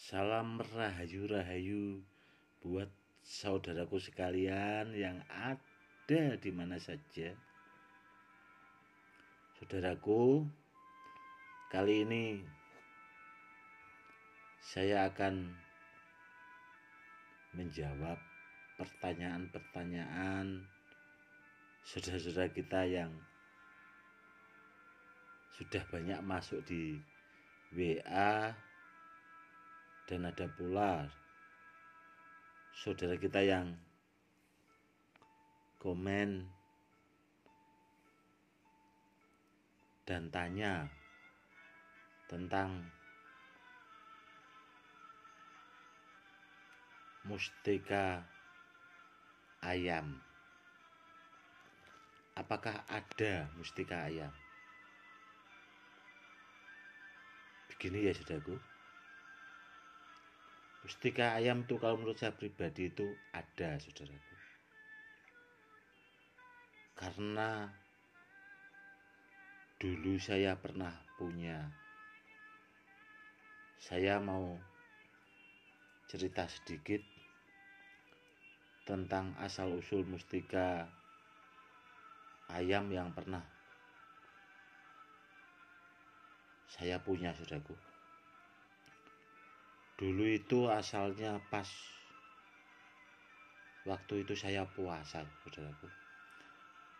Salam rahayu-rahayu buat saudaraku sekalian yang ada di mana saja. Saudaraku, kali ini saya akan menjawab pertanyaan-pertanyaan saudara-saudara kita yang sudah banyak masuk di WA, dan ada pula saudara kita yang komen dan tanya tentang mustika ayam. Apakah ada mustika ayam? Begini ya saudaraku, mustika ayam itu kalau menurut saya pribadi itu ada, saudaraku. Karena dulu saya pernah punya. Saya mau cerita sedikit tentang asal-usul mustika ayam yang pernah saya punya, saudaraku. Dulu itu asalnya pas waktu itu saya puasa, saudaraku.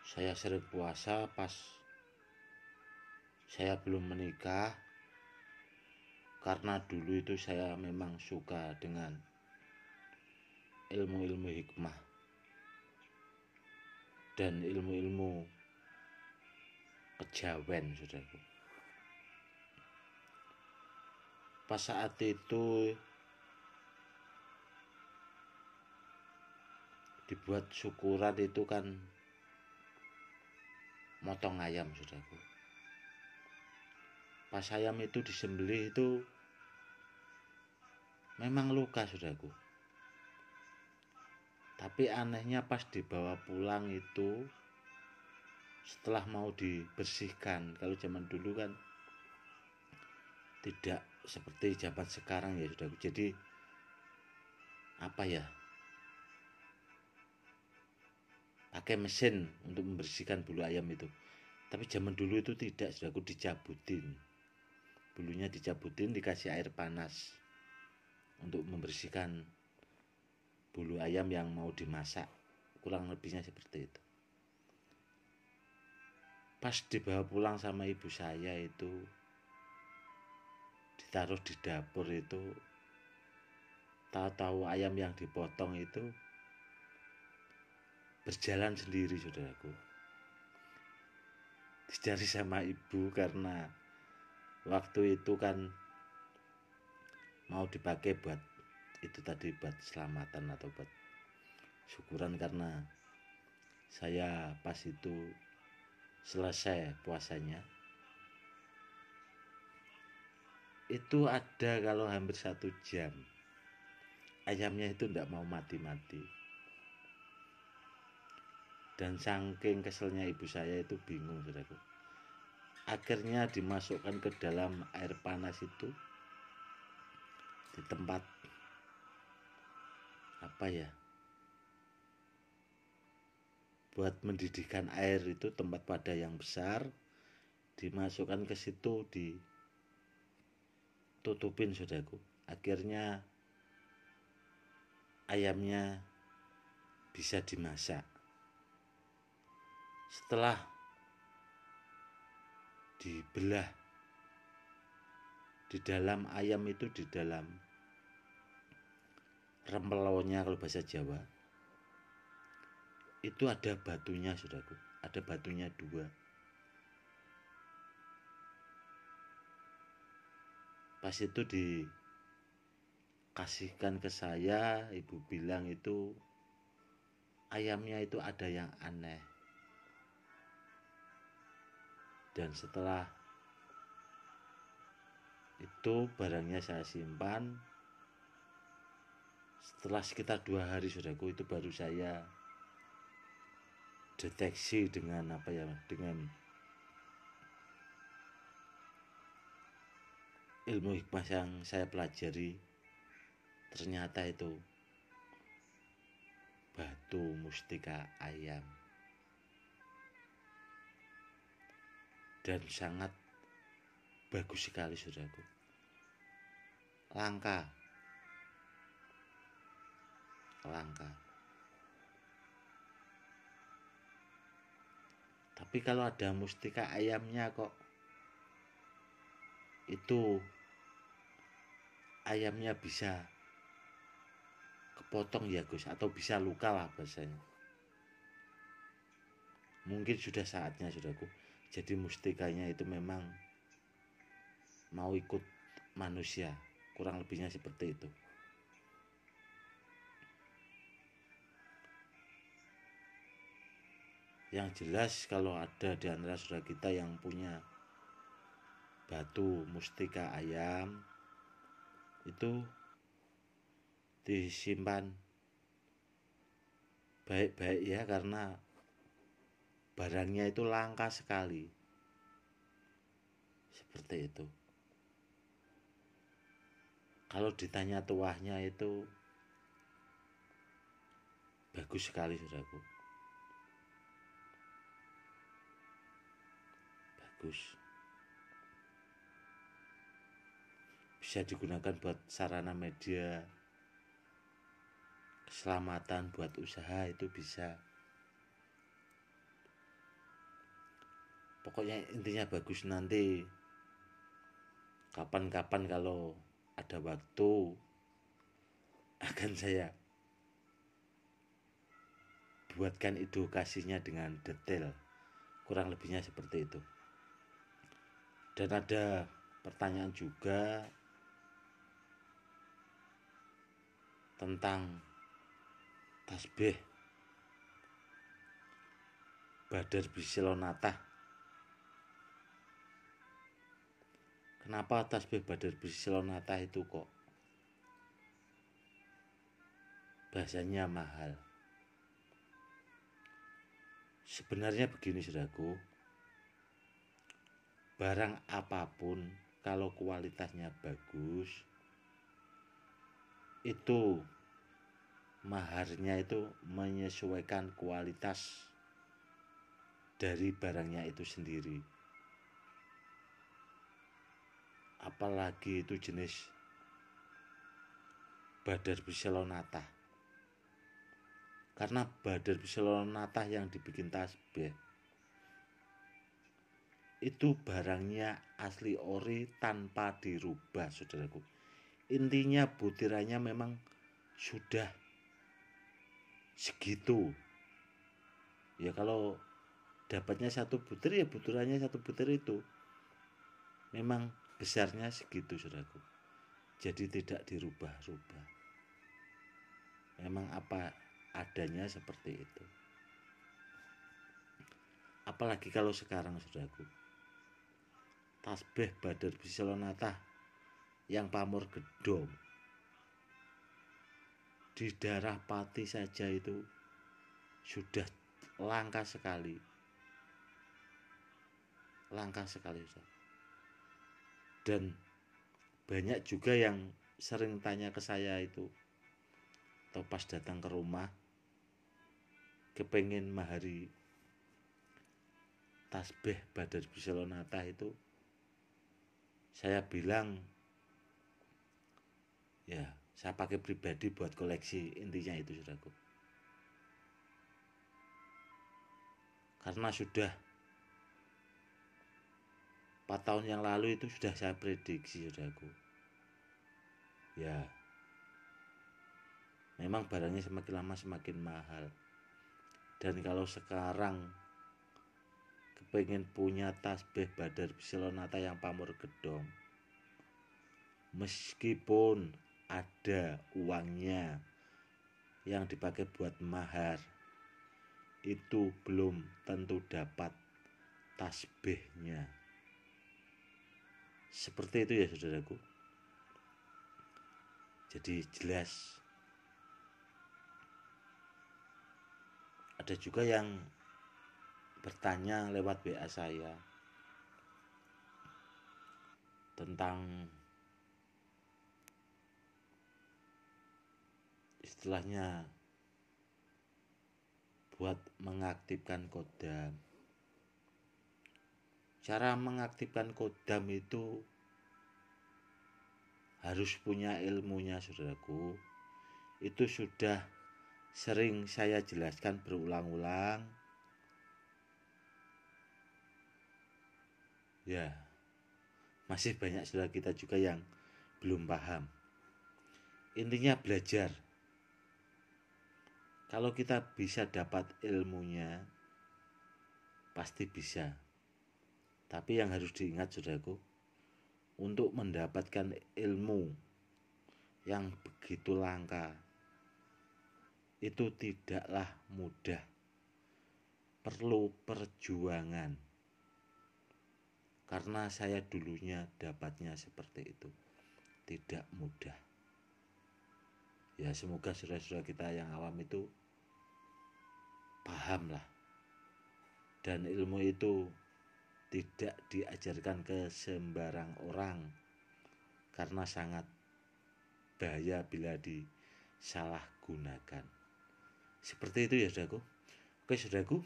Saya sering puasa pas saya belum menikah, karena dulu itu saya memang suka dengan ilmu-ilmu hikmah dan ilmu-ilmu kejawen, saudaraku. Pas saat itu dibuat syukuran itu kan motong ayam, saudaraku. Pas ayam itu disembelih itu memang luka, saudaraku. Tapi anehnya pas dibawa pulang itu setelah mau dibersihkan, kalau zaman dulu kan tidak seperti zaman sekarang ya, saudaraku. Jadi pakai mesin untuk membersihkan bulu ayam itu. Tapi zaman dulu itu tidak, saudaraku, dicabutin. Bulunya dicabutin, dikasih air panas untuk membersihkan bulu ayam yang mau dimasak. Kurang lebihnya seperti itu. Pas dibawa pulang sama ibu saya itu, ditaruh di dapur itu, tahu-tahu ayam yang dipotong itu berjalan sendiri, saudaraku. Dicari sama ibu karena waktu itu kan mau dipakai buat itu tadi, buat selamatan atau buat syukuran, karena saya pas itu selesai puasanya itu ada kalau hampir 1 jam ayamnya itu tidak mau mati-mati. Dan saking keselnya ibu saya itu bingung, saudaraku. Akhirnya dimasukkan ke dalam air panas itu, di tempat buat mendidihkan air itu, tempat wadah yang besar, dimasukkan ke situ, ditutupin, saudaraku. Akhirnya ayamnya bisa dimasak. Setelah dibelah di dalam ayam itu, di dalam rempelonya kalau bahasa Jawa, itu ada batunya, saudaraku. Ada batunya 2. Pas itu dikasihkan ke saya, ibu bilang itu ayamnya itu ada yang aneh. Dan setelah itu barangnya saya simpan. Setelah sekitar 2 hari, saudaraku, itu baru saya deteksi dengan dengan ilmu hikmah yang saya pelajari ternyata itu batu mustika ayam dan sangat bagus sekali saudaraku, langka. Tapi kalau ada mustika ayamnya kok, itu ayamnya bisa kepotong ya Gus, atau bisa luka lah bahasanya. Mungkin sudah saatnya saudaraku, jadi mustikanya itu memang mau ikut manusia, kurang lebihnya seperti itu. Yang jelas kalau ada di antara saudara kita yang punya batu mustika ayam, itu disimpan baik-baik ya, karena barangnya itu langka sekali. Seperti itu. Kalau ditanya tuahnya itu bagus sekali saudaraku. Bagus. Bisa digunakan buat sarana media, keselamatan, buat usaha itu bisa. Pokoknya intinya bagus. Nanti kapan-kapan kalau ada waktu akan saya buatkan edukasinya dengan detail, kurang lebihnya seperti itu. Dan ada pertanyaan juga tentang tasbih Badar Bisilonatah. Kenapa tasbih Badar Bisilonatah itu kok bahasanya mahal? Sebenarnya begini saudaraku, barang apapun kalau kualitasnya bagus, itu maharnya itu menyesuaikan kualitas dari barangnya itu sendiri. Apalagi itu jenis Badar Bisilonatah. Karena Badar Bisilonatah yang dibikin tasbih itu barangnya asli ori tanpa dirubah saudaraku. Intinya butirannya memang sudah segitu. Ya kalau dapatnya satu butir ya butirannya satu butir itu memang besarnya segitu saudaraku. Jadi tidak dirubah-rubah. Memang apa adanya seperti itu. Apalagi kalau sekarang saudaraku, tasbih Badar Bisilonatah yang pamor gedong di daerah Pati saja itu sudah langka sekali. Dan banyak juga yang sering tanya ke saya itu, atau pas datang ke rumah kepengen mahari tasbih Badar Bisilonatah itu, saya bilang ya saya pakai pribadi buat koleksi, intinya itu saudaraku. Karena sudah 4 tahun yang lalu itu sudah saya prediksi saudaraku. Ya memang barangnya semakin lama semakin mahal. Dan kalau sekarang kepengen punya tasbih Badar Bisilonatah yang pamor gedong, meskipun ada uangnya yang dipakai buat mahar, itu belum tentu dapat tasbihnya. Seperti itu ya saudaraku. Jadi jelas. Ada juga yang bertanya lewat WA saya tentang istilahnya buat mengaktifkan kodam. Cara mengaktifkan kodam itu harus punya ilmunya, saudaraku. Itu sudah sering saya jelaskan berulang-ulang. Ya, masih banyak saudara kita juga yang belum paham. Intinya belajar. Kalau kita bisa dapat ilmunya, pasti bisa. Tapi yang harus diingat, saudaraku, untuk mendapatkan ilmu yang begitu langka, itu tidaklah mudah. Perlu perjuangan. Karena saya dulunya dapatnya seperti itu. Tidak mudah. Ya, semoga saudara-saudara kita yang awam itu pahamlah. Dan ilmu itu tidak diajarkan ke sembarang orang, karena sangat bahaya bila disalahgunakan. Seperti itu ya, saudaraku. Oke, saudaraku,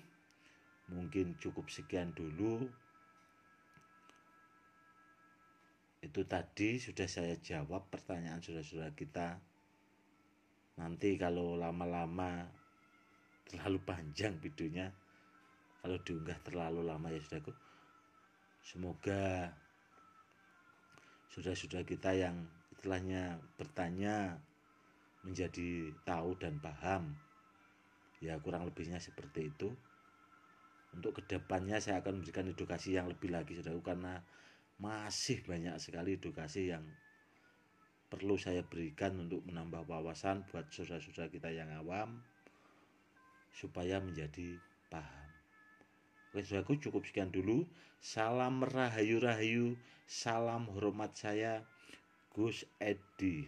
mungkin cukup sekian dulu. Itu tadi sudah saya jawab pertanyaan saudara-saudara kita. Nanti kalau lama-lama terlalu panjang videonya, kalau diunggah terlalu lama ya saudaraku. Semoga saudara-saudara kita yang istilahnya bertanya menjadi tahu dan paham. Ya, kurang lebihnya seperti itu. Untuk kedepannya saya akan memberikan edukasi yang lebih lagi, saudaraku, karena masih banyak sekali edukasi yang perlu saya berikan untuk menambah wawasan buat saudara-saudara kita yang awam, supaya menjadi paham. Oke, saudaraku, cukup sekian dulu. Salam rahayu-rahayu, salam hormat saya, Gus Edi.